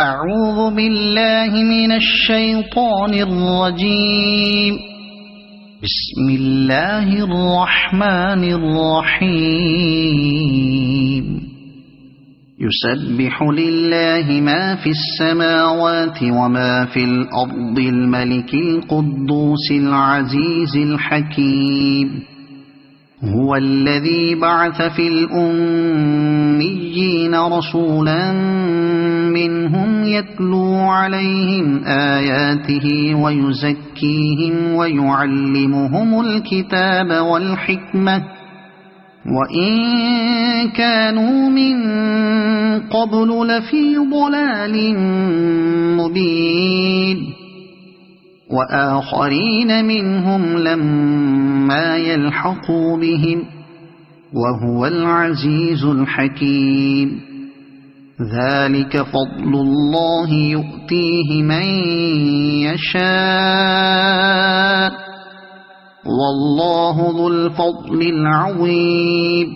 أعوذ بالله من الشيطان الرجيم. بسم الله الرحمن الرحيم. يسبح لله ما في السماوات وما في الأرض الملك القدوس العزيز الحكيم. هو الذي بعث في الأميين رسولا منهم يتلو عليهم آياته ويزكيهم ويعلمهم الكتاب والحكمة وإن كانوا من قبل لفي ضلال مبين وآخرين منهم لما يلحقوا بهم وهو العزيز الحكيم. ذلك فضل الله يؤتيه من يشاء والله ذو الفضل العظيم.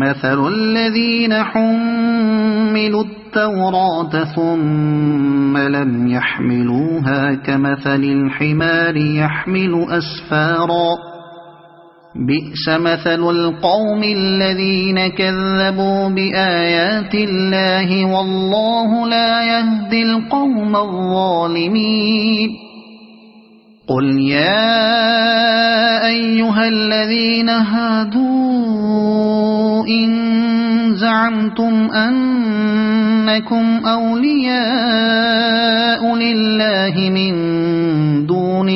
مثل الذين حملوا التوراة ثم لم يحملوها كمثل الحمار يحمل أسفارا بئس مثل القوم الذين كذبوا بآيات الله والله لا يهدي القوم الظالمين. قل يا أيها الذين هادوا إن زعمتم أنكم أولياء لله من دون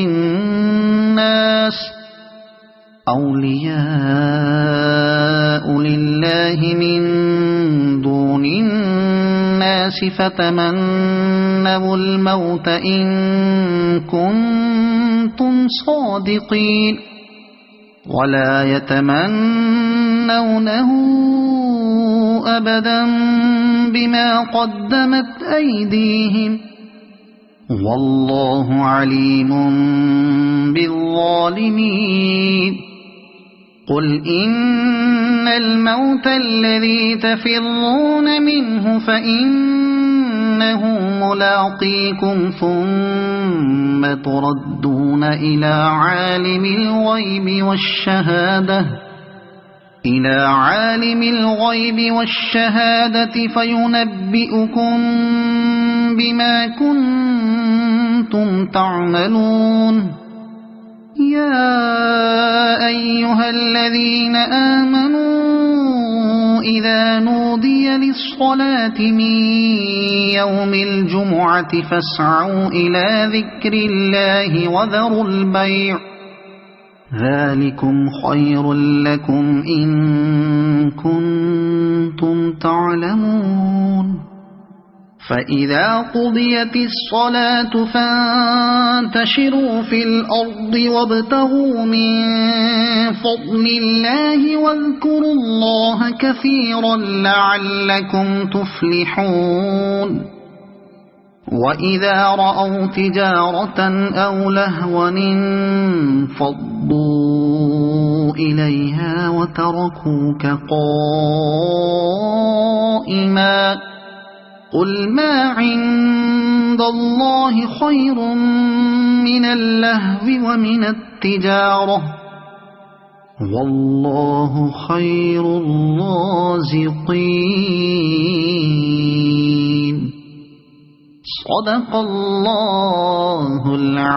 الناس فتمنوا الموت إن كنتم صادقين ولا يتمنونه أبدا بما قدمت أيديهم والله عليم بالظالمين. قل إن الموت الذي تفرون منه فإنه ملاقيكم ثم تردون إلى عالم الغيب والشهادة فينبئكم بما كنتم تعملون. يا أيها الذين آمنوا إذا نودي للصلاة من يوم الجمعة فاسعوا إلى ذكر الله وذروا البيع ذلكم خير لكم إن كنتم تعلمون. فإذا قضيت الصلاة فانتشروا في الأرض وابتغوا من فضل الله واذكروا الله كثيرا لعلكم تفلحون. وإذا رأوا تجارة أو لهوا انفضوا إليها وتركوك قائما قل ما عند الله خير من اللهو ومن التجارة والله خير الرازقين. صدق الله العظيم.